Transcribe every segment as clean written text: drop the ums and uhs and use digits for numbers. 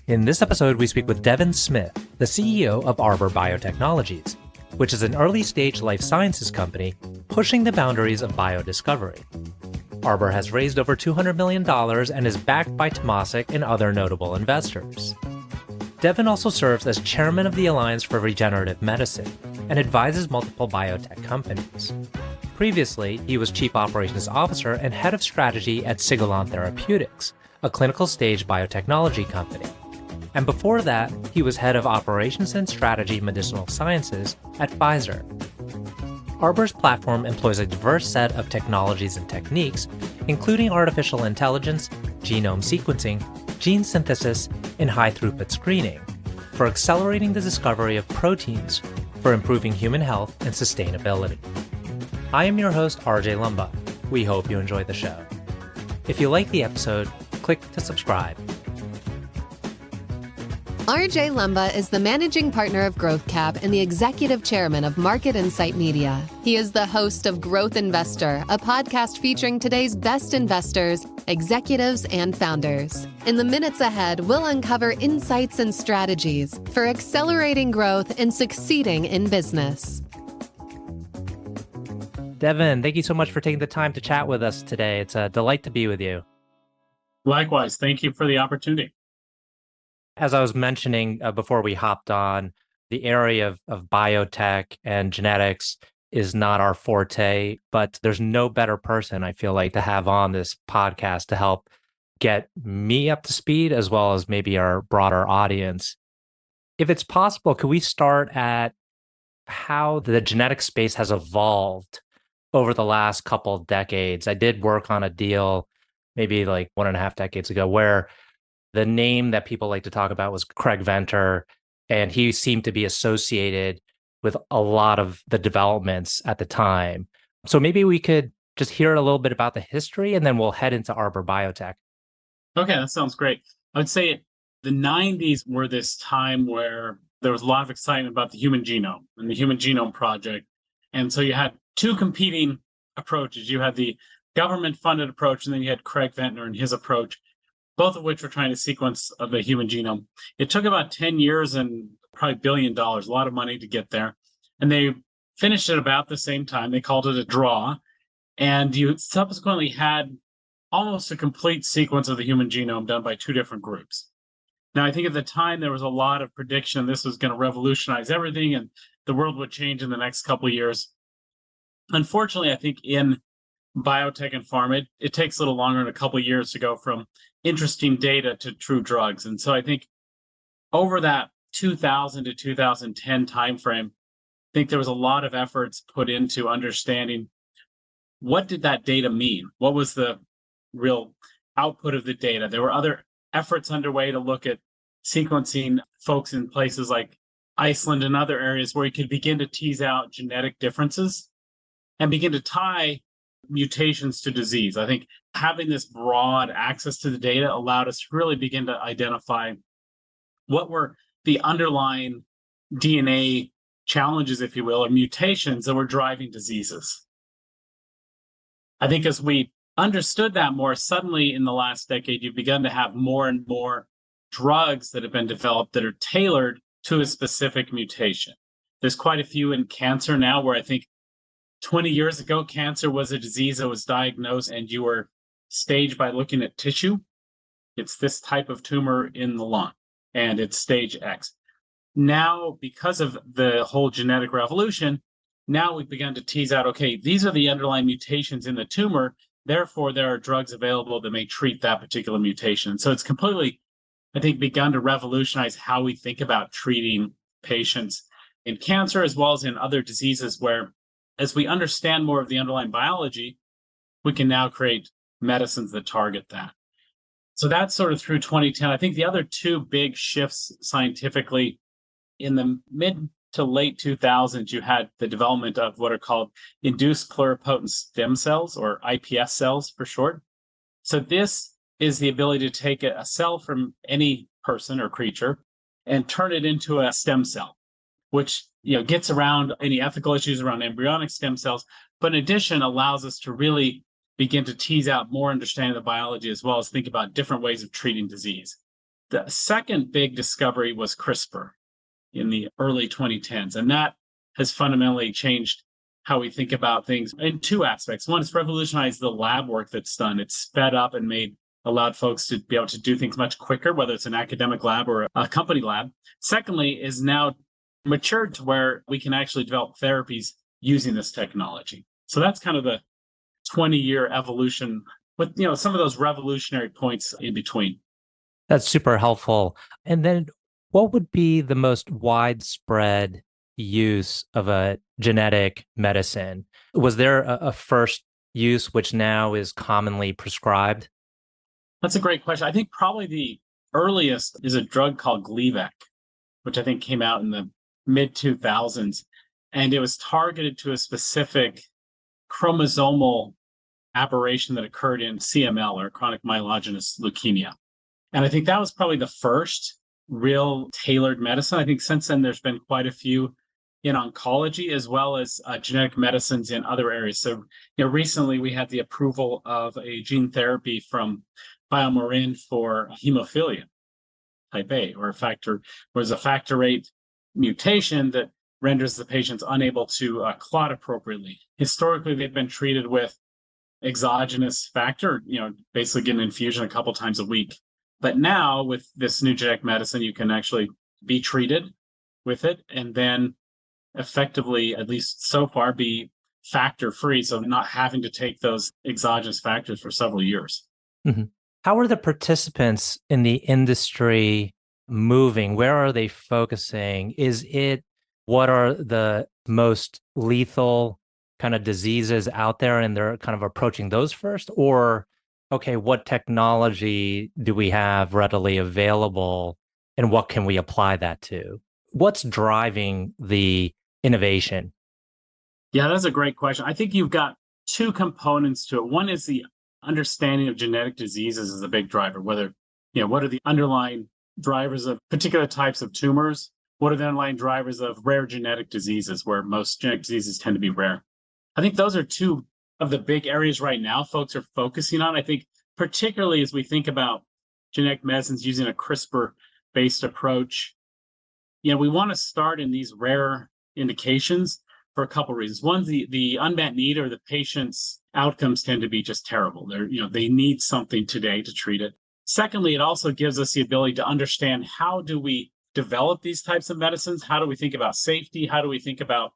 In this episode, we speak with Devyn Smith, the CEO of Arbor Biotechnologies, which is an early-stage life sciences company pushing the boundaries of biodiscovery. Arbor has raised over $200 million and is backed by Temasek and other notable investors. Devyn also serves as chairman of the Alliance for Regenerative Medicine and advises multiple biotech companies. Previously, he was chief operations officer and head of strategy at Sigilon Therapeutics, a clinical stage biotechnology company. And before that, he was head of operations and strategy Medicinal Sciences at Pfizer. Arbor's platform employs a diverse set of technologies and techniques, including artificial intelligence, genome sequencing, gene synthesis, and high-throughput screening, for accelerating the discovery of proteins for improving human health and sustainability. I am your host, RJ Lumba. We hope you enjoy the show. If you like the episode, click to subscribe. RJ Lumba is the managing partner of GrowthCap and the executive chairman of Market Insight Media. He is the host of Growth Investor, a podcast featuring today's best investors, executives, and founders. In the minutes ahead, we'll uncover insights and strategies for accelerating growth and succeeding in business. Devyn, thank you so much for taking the time to chat with us today. It's a delight to be with you. Likewise, thank you for the opportunity. As I was mentioning before we hopped on, the area of biotech and genetics is not our forte, but there's no better person, I feel like, to have on this podcast to help get me up to speed, as well as maybe our broader audience. If it's possible, could we start at how the genetic space has evolved over the last couple of decades? I did work on a deal maybe like 1.5 decades ago where the name that people like to talk about was Craig Venter, and he seemed to be associated with a lot of the developments at the time. So maybe we could just hear a little bit about the history, and then we'll head into Arbor Biotech. Okay, that sounds great. I would say the 90s were this time where there was a lot of excitement about the human genome and the Human Genome Project. And so you had two competing approaches. You had the government-funded approach, and then you had Craig Venter and his approach, both of which were trying to sequence the human genome. It took about 10 years and probably $1 billion, a lot of money to get there. And they finished it about the same time. They called it a draw. And you subsequently had almost a complete sequence of the human genome done by two different groups. Now, I think at the time there was a lot of prediction this was going to revolutionize everything and the world would change in the next couple of years. Unfortunately, I think in biotech and pharma, it takes a little longer than a couple of years to go from interesting data to true drugs. And so I think over that 2000 to 2010 timeframe, I think there was a lot of efforts put into understanding what did that data mean? What was the real output of the data? There were other efforts underway to look at sequencing folks in places like Iceland and other areas where you could begin to tease out genetic differences and begin to tie mutations to disease. I think having this broad access to the data allowed us to really begin to identify what were the underlying DNA challenges, if you will, or mutations that were driving diseases. I think as we understood that more, suddenly in the last decade, you've begun to have more and more drugs that have been developed that are tailored to a specific mutation. There's quite a few in cancer now where I think 20 years ago, cancer was a disease that was diagnosed and you were staged by looking at tissue. It's this type of tumor in the lung, and it's stage X. Now, because of the whole genetic revolution, now we've begun to tease out, okay, these are the underlying mutations in the tumor. Therefore, there are drugs available that may treat that particular mutation. So it's completely, I think, begun to revolutionize how we think about treating patients in cancer as well as in other diseases where, as we understand more of the underlying biology, we can now create medicines that target that. So that's sort of through 2010. I think the other two big shifts scientifically in the mid to late 2000s, you had the development of what are called induced pluripotent stem cells, or iPS cells for short. So this is the ability to take a cell from any person or creature and turn it into a stem cell, which gets around any ethical issues around embryonic stem cells, but in addition allows us to really begin to tease out more understanding of the biology as well as think about different ways of treating disease. The second big discovery was CRISPR in the early 2010s. And that has fundamentally changed how we think about things in two aspects. One, it's revolutionized the lab work that's done. It's sped up and allowed folks to be able to do things much quicker, whether it's an academic lab or a company lab. Secondly, is now matured to where we can actually develop therapies using this technology. So that's kind of the 20-year evolution with some of those revolutionary points in between. That's super helpful. And then what would be the most widespread use of a genetic medicine? Was there a first use which now is commonly prescribed? That's a great question. I think probably the earliest is a drug called Gleevec, which I think came out in the mid 2000s. And it was targeted to a specific chromosomal aberration that occurred in CML, or chronic myelogenous leukemia. And I think that was probably the first real tailored medicine. I think since then there's been quite a few in oncology, as well as genetic medicines in other areas. So, recently we had the approval of a gene therapy from BioMarin for hemophilia type A, or factor VIII mutation that renders the patients unable to clot appropriately. Historically, they've been treated with exogenous factor, basically get an infusion a couple times a week. But now with this new genetic medicine, you can actually be treated with it and then effectively, at least so far, be factor free. So not having to take those exogenous factors for several years. Mm-hmm. How are the participants in the industry moving? Where are they focusing? What are the most lethal kind of diseases out there and they're kind of approaching those first? Or, okay, what technology do we have readily available and what can we apply that to? What's driving the innovation? Yeah, that's a great question. I think you've got two components to it. One is the understanding of genetic diseases is a big driver, what are the underlying drivers of particular types of tumors? What are the underlying drivers of rare genetic diseases, where most genetic diseases tend to be rare? I think those are two of the big areas right now folks are focusing on. I think particularly as we think about genetic medicines using a CRISPR-based approach, we want to start in these rare indications for a couple of reasons. One, the unmet need or the patient's outcomes tend to be just terrible. They need something today to treat it. Secondly, it also gives us the ability to understand how do we develop these types of medicines? How do we think about safety? How do we think about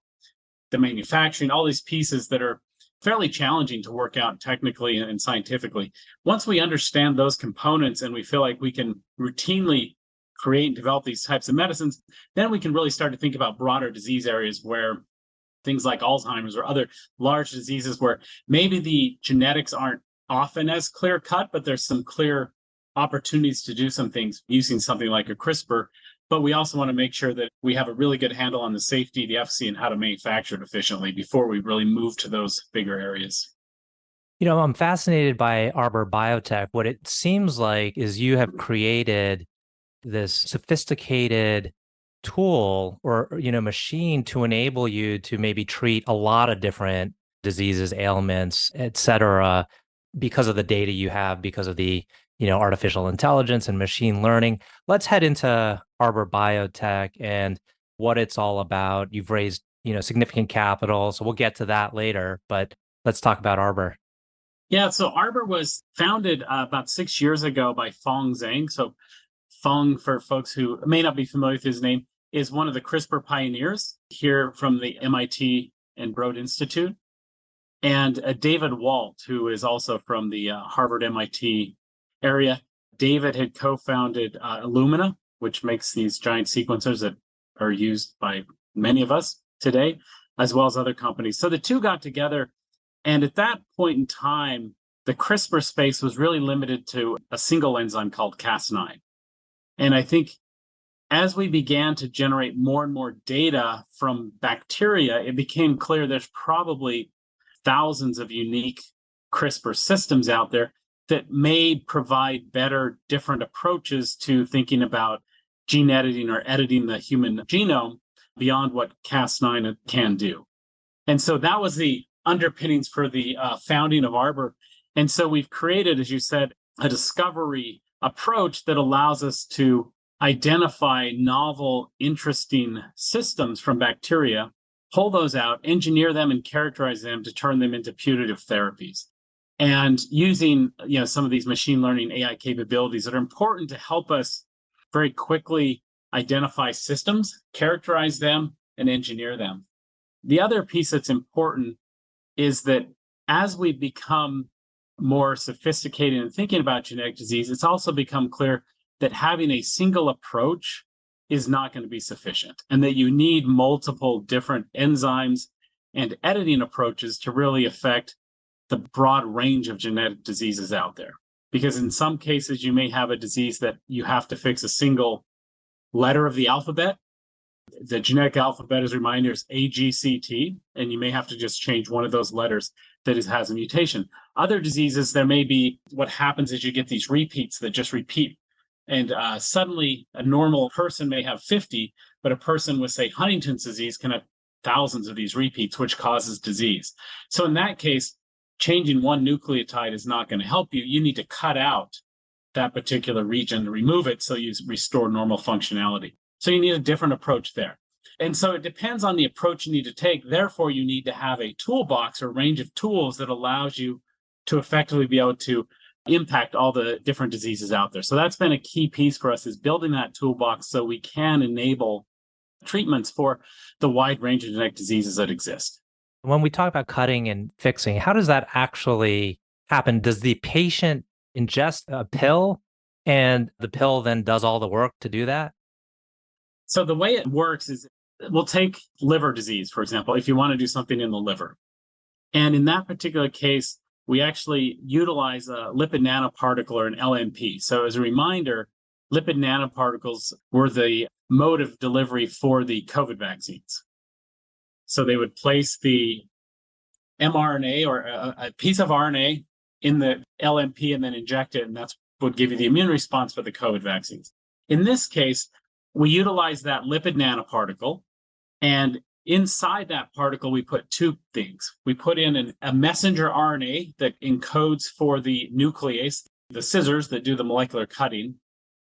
the manufacturing? All these pieces that are fairly challenging to work out technically and scientifically. Once we understand those components and we feel like we can routinely create and develop these types of medicines, then we can really start to think about broader disease areas where things like Alzheimer's or other large diseases where maybe the genetics aren't often as clear cut, but there's some clear opportunities to do some things using something like a CRISPR. But we also want to make sure that we have a really good handle on the safety, the efficacy, and how to manufacture it efficiently before we really move to those bigger areas. I'm fascinated by Arbor Biotech. What it seems like is you have created this sophisticated tool or machine to enable you to maybe treat a lot of different diseases, ailments, et cetera, because of the data you have, because of the artificial intelligence and machine learning. Let's head into Arbor Biotech and what it's all about. You've raised significant capital, so we'll get to that later, but let's talk about Arbor. Yeah, so Arbor was founded about 6 years ago by Feng Zhang. So Feng, for folks who may not be familiar with his name, is one of the CRISPR pioneers here from the MIT and Broad Institute. And David Walt, who is also from the Harvard MIT area. David had co-founded Illumina, which makes these giant sequencers that are used by many of us today, as well as other companies. So the two got together. And at that point in time, the CRISPR space was really limited to a single enzyme called Cas9. And I think as we began to generate more and more data from bacteria, it became clear there's probably thousands of unique CRISPR systems out there that may provide better, different approaches to thinking about gene editing or editing the human genome beyond what Cas9 can do. And so that was the underpinnings for the founding of Arbor. And so we've created, as you said, a discovery approach that allows us to identify novel, interesting systems from bacteria, pull those out, engineer them, and characterize them to turn them into putative therapies. And using some of these machine learning AI capabilities that are important to help us very quickly identify systems, characterize them, and engineer them. The other piece that's important is that as we become more sophisticated in thinking about genetic disease, it's also become clear that having a single approach is not going to be sufficient, and that you need multiple different enzymes and editing approaches to really affect the broad range of genetic diseases out there. Because in some cases, you may have a disease that you have to fix a single letter of the alphabet. The genetic alphabet, as a reminder, is AGCT, and you may have to just change one of those letters that has a mutation. Other diseases, there may be, what happens is you get these repeats that just repeat. And suddenly a normal person may have 50, but a person with, say, Huntington's disease can have thousands of these repeats, which causes disease. So in that case, changing one nucleotide is not going to help you. You need to cut out that particular region, remove it so you restore normal functionality. So you need a different approach there. And so it depends on the approach you need to take. Therefore, you need to have a toolbox or range of tools that allows you to effectively be able to impact all the different diseases out there. So that's been a key piece for us, is building that toolbox so we can enable treatments for the wide range of genetic diseases that exist. When we talk about cutting and fixing, how does that actually happen? Does the patient ingest a pill and the pill then does all the work to do that? So the way it works is, we'll take liver disease, for example, if you want to do something in the liver. And in that particular case, we actually utilize a lipid nanoparticle, or an LNP. So as a reminder, lipid nanoparticles were the mode of delivery for the COVID vaccines. So they would place the mRNA or a piece of RNA in the LNP and then inject it, and that's what would give you the immune response for the COVID vaccines. In this case, we utilize that lipid nanoparticle, and inside that particle, we put two things. We put in a messenger RNA that encodes for the nuclease, the scissors that do the molecular cutting.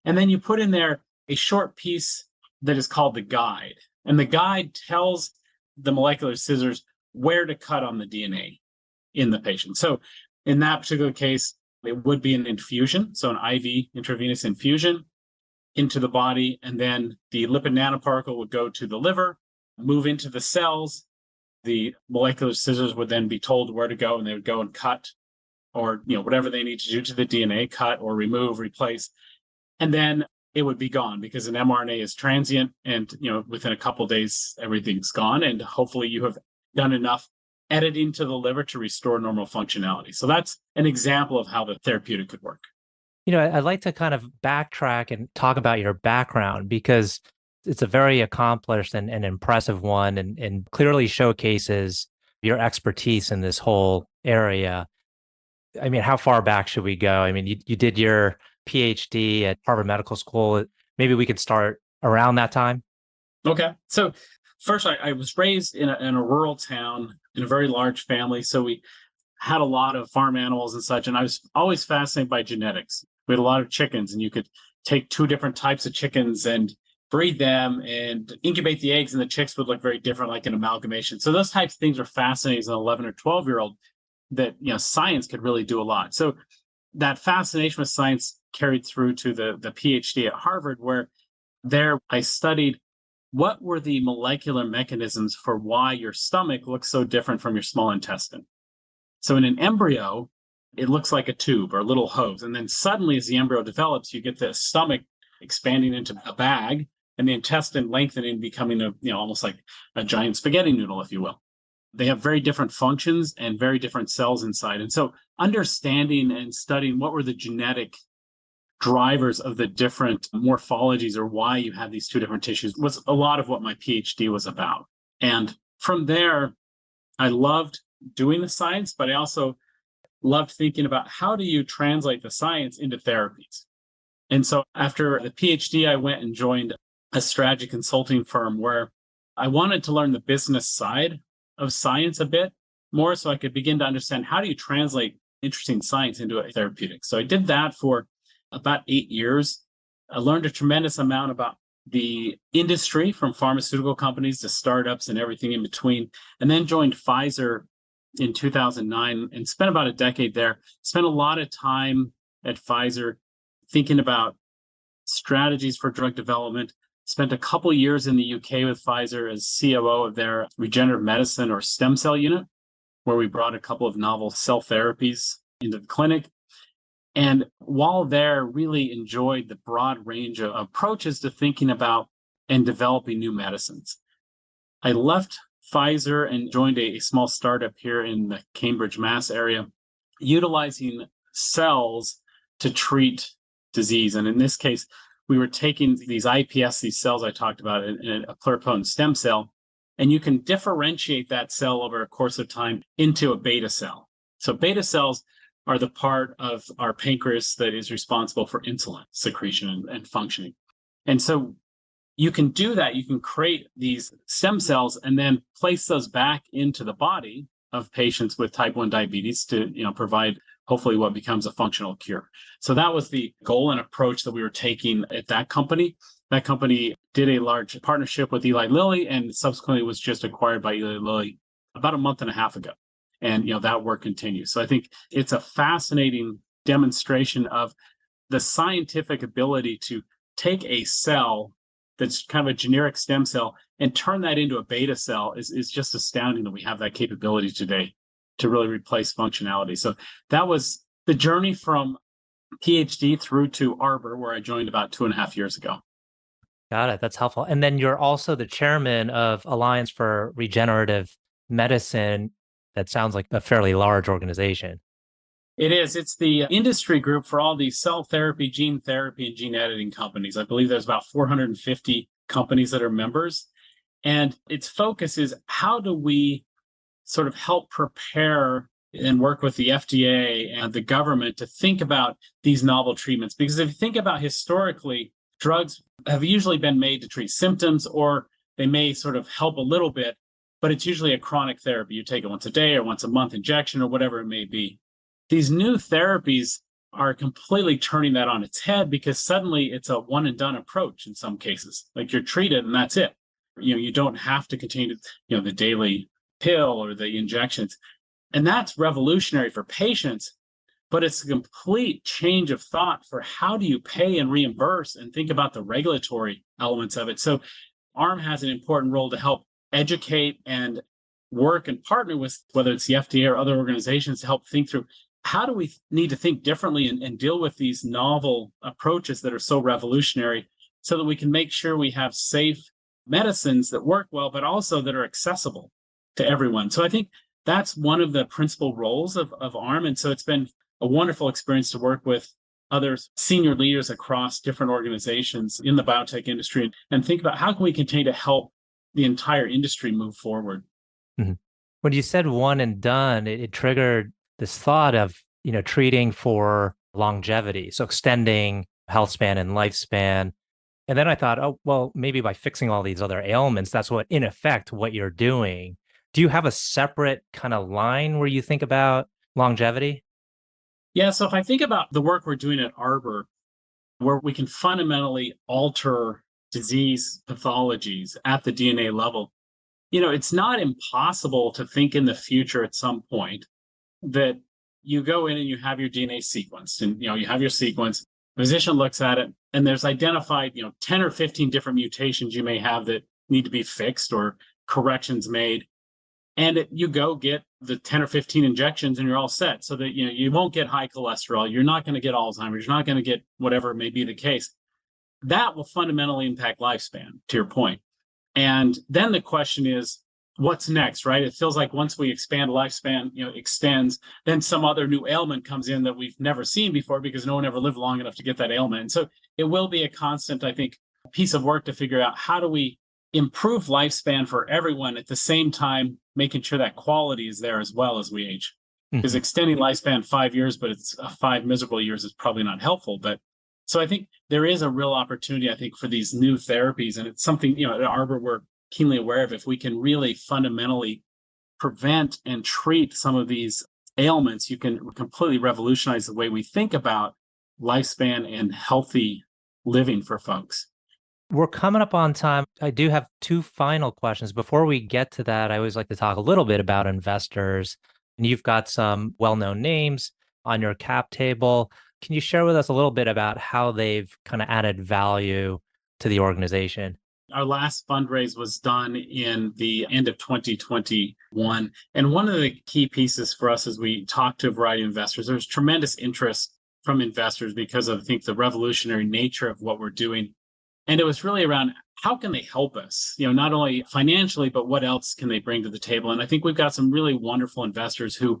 And then you put in there a short piece that is called the guide. And the guide tells the molecular scissors where to cut on the DNA in the patient. So in that particular case, it would be an infusion, so an IV intravenous infusion into the body. And then the lipid nanoparticle would go to the liver, move into the cells. The molecular scissors would then be told where to go, and they would go and cut, or whatever they need to do to the DNA, cut or remove, replace. And then it would be gone, because an mRNA is transient, and within a couple of days everything's gone, and hopefully you have done enough editing to the liver to restore normal functionality. So that's an example of how the therapeutic could work. I'd like to kind of backtrack and talk about your background, because it's a very accomplished and impressive one, and clearly showcases your expertise in this whole area. I mean, how far back should we go? I mean, you did your PhD at Harvard Medical School. Maybe we could start around that time. Okay. So first, I was raised in a rural town in a very large family. So we had a lot of farm animals and such. And I was always fascinated by genetics. We had a lot of chickens, and you could take two different types of chickens and breed them and incubate the eggs, and the chicks would look very different, like an amalgamation. So those types of things are fascinating as an 11 or 12-year-old, that science could really do a lot. So that fascination with science carried through to the PhD at Harvard, where there I studied what were the molecular mechanisms for why your stomach looks so different from your small intestine. So in an embryo, it looks like a tube or a little hose. And then suddenly, as the embryo develops, you get the stomach expanding into a bag, and the intestine lengthening, becoming almost like a giant spaghetti noodle, if you will. They have very different functions and very different cells inside. And so understanding and studying what were the genetic drivers of the different morphologies, or why you have these two different tissues, was a lot of what my PhD was about. And from there, I loved doing the science, but I also loved thinking about, how do you translate the science into therapies? And so after the PhD, I went and joined a strategy consulting firm where I wanted to learn the business side of science a bit more, so I could begin to understand, how do you translate interesting science into a therapeutic? So I did that for about 8 years. I learned a tremendous amount about the industry, from pharmaceutical companies to startups and everything in between, and then joined Pfizer in 2009 and spent about a decade there. Spent a lot of time at Pfizer thinking about strategies for drug development. Spent a couple years in the UK with Pfizer as COO of their Regenerative Medicine or stem cell unit, where we brought a couple of novel cell therapies into the clinic. And while there, really enjoyed the broad range of approaches to thinking about and developing new medicines. I left Pfizer and joined a small startup here in the Cambridge, Mass area, utilizing cells to treat disease. And in this case, we were taking these iPS, these cells I talked about, in a pluripotent stem cell, and you can differentiate that cell over a course of time into a beta cell. So beta cells are the part of our pancreas that is responsible for insulin secretion and functioning. And so you can do that. You can create these stem cells and then place those back into the body of patients with type 1 diabetes to, provide hopefully what becomes a functional cure. So that was the goal and approach that we were taking at that company. That company did a large partnership with Eli Lilly and subsequently was just acquired by Eli Lilly about a month and a half ago. And that work continues. So I think it's a fascinating demonstration of the scientific ability to take a cell that's kind of a generic stem cell and turn that into a beta cell is just astounding that we have that capability today to really replace functionality. So that was the journey from PhD through to Arbor, where I joined about 2.5 years ago. Got it. That's helpful. And then you're also the chairman of Alliance for Regenerative Medicine. That sounds like a fairly large organization. It is. It's the industry group for all these cell therapy, gene therapy, and gene editing companies. I believe there's about 450 companies that are members. And its focus is how do we sort of help prepare and work with the FDA and the government to think about these novel treatments? Because if you think about historically, drugs have usually been made to treat symptoms, or they may sort of help a little bit, but it's usually a chronic therapy. You take it once a day or once a month injection or whatever it may be. These new therapies are completely turning that on its head because suddenly it's a one and done approach in some cases. Like you're treated and that's it. You don't have to continue, the daily pill or the injections. And that's revolutionary for patients, but it's a complete change of thought for how do you pay and reimburse and think about the regulatory elements of it. So ARM has an important role to help educate and work and partner with, whether it's the FDA or other organizations, to help think through how do we need to think differently and deal with these novel approaches that are so revolutionary so that we can make sure we have safe medicines that work well, but also that are accessible to everyone. So I think that's one of the principal roles of ARM. And so it's been a wonderful experience to work with other senior leaders across different organizations in the biotech industry and think about how can we continue to help the entire industry move forward. Mm-hmm. When you said one and done, it triggered this thought of, treating for longevity, so extending health span and lifespan. And then I thought, oh, well, maybe by fixing all these other ailments, that's in effect, what you're doing. Do you have a separate kind of line where you think about longevity? Yeah, so if I think about the work we're doing at Arbor, where we can fundamentally alter disease pathologies at the DNA level, it's not impossible to think in the future at some point that you go in and you have your DNA sequenced and, you have your sequence, the physician looks at it and there's identified, 10 or 15 different mutations you may have that need to be fixed or corrections made. And you go get the 10 or 15 injections and you're all set so that, you won't get high cholesterol. You're not going to get Alzheimer's. You're not going to get whatever may be the case. That will fundamentally impact lifespan, to your point. And then the question is, what's next, right? It feels like once we expand lifespan, extends, then some other new ailment comes in that we've never seen before because no one ever lived long enough to get that ailment. And so it will be a constant, I think, piece of work to figure out how do we improve lifespan for everyone at the same time, making sure that quality is there as well as we age. Because extending lifespan 5 years, but it's 5 miserable years is probably not helpful. But so I think there is a real opportunity, I think, for these new therapies. And it's something, at Arbor, we're keenly aware of. If we can really fundamentally prevent and treat some of these ailments, you can completely revolutionize the way we think about lifespan and healthy living for folks. We're coming up on time. I do have two final questions. Before we get to that, I always like to talk a little bit about investors. And you've got some well-known names on your cap table. Can you share with us a little bit about how they've kind of added value to the organization? Our last fundraise was done in the end of 2021. And one of the key pieces for us as we talked to a variety of investors, there's tremendous interest from investors because of, I think, the revolutionary nature of what we're doing. And it was really around how can they help us, not only financially, but what else can they bring to the table? And I think we've got some really wonderful investors who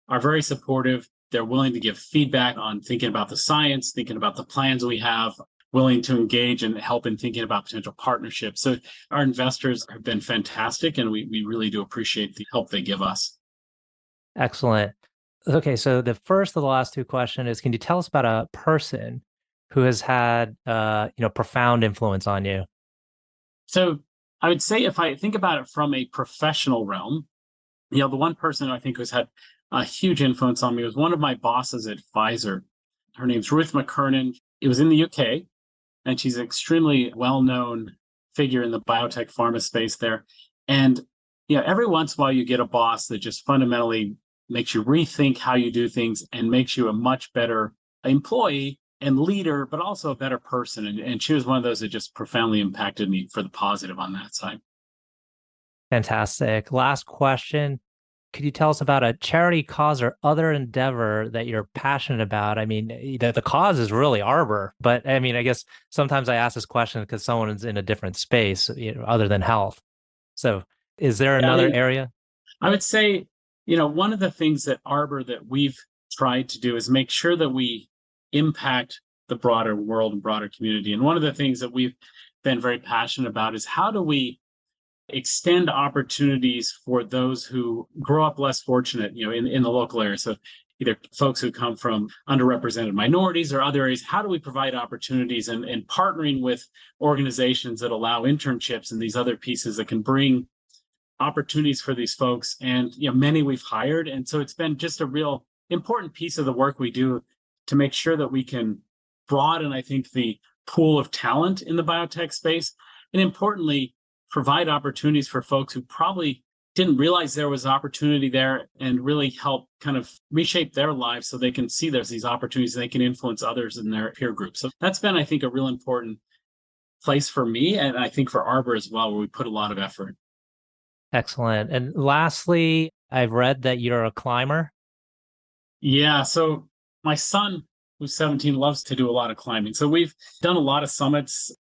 are very supportive. They're willing to give feedback on thinking about the science, thinking about the plans we have, willing to engage and help in thinking about potential partnerships. So our investors have been fantastic, and we really do appreciate the help they give us. Excellent. Okay, so the first of the last two questions is, can you tell us about a person who has had profound influence on you? So I would say if I think about it from a professional realm, the one person I think who's had a huge influence on me was one of my bosses at Pfizer. Her name's Ruth McKernan. It was in the UK, and she's an extremely well-known figure in the biotech pharma space there. And every once in a while you get a boss that just fundamentally makes you rethink how you do things and makes you a much better employee and leader, but also a better person. And she was one of those that just profoundly impacted me for the positive on that side. Fantastic. Last question. Could you tell us about a charity cause or other endeavor that you're passionate about? I mean, the cause is really Arbor, but I mean, I guess sometimes I ask this question because someone is in a different space, other than health. So is there another area? I would say, one of the things that Arbor that we've tried to do is make sure that we impact the broader world and broader community. And one of the things that we've been very passionate about is how do we extend opportunities for those who grow up less fortunate, in the local area. So either folks who come from underrepresented minorities or other areas, how do we provide opportunities and partnering with organizations that allow internships and these other pieces that can bring opportunities for these folks. And, many we've hired. And so it's been just a real important piece of the work we do to make sure that we can broaden, I think, the pool of talent in the biotech space. And importantly, provide opportunities for folks who probably didn't realize there was opportunity there and really help kind of reshape their lives so they can see there's these opportunities and they can influence others in their peer group. So that's been, I think, a real important place for me, and I think for Arbor as well, where we put a lot of effort. Excellent. And lastly, I've read that you're a climber. Yeah. So my son, who's 17, loves to do a lot of climbing. So we've done a lot of summits,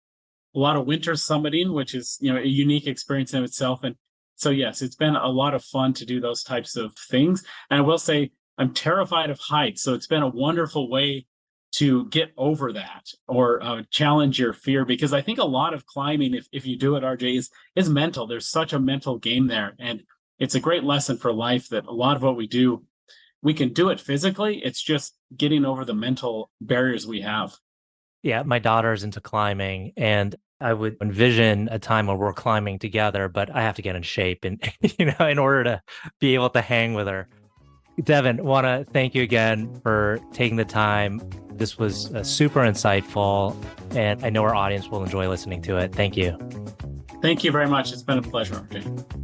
a lot of winter summiting, which is, a unique experience in itself. And so, yes, it's been a lot of fun to do those types of things. And I will say I'm terrified of heights. So it's been a wonderful way to get over that or challenge your fear, because I think a lot of climbing, if you do it, RJ, is mental. There's such a mental game there. And it's a great lesson for life that a lot of what we do, we can do it physically. It's just getting over the mental barriers we have. Yeah, my daughter's into climbing, and I would envision a time where we're climbing together, but I have to get in shape and, in order to be able to hang with her. Devyn, want to thank you again for taking the time. This was super insightful, and I know our audience will enjoy listening to it. Thank you. Thank you very much. It's been a pleasure, RJ.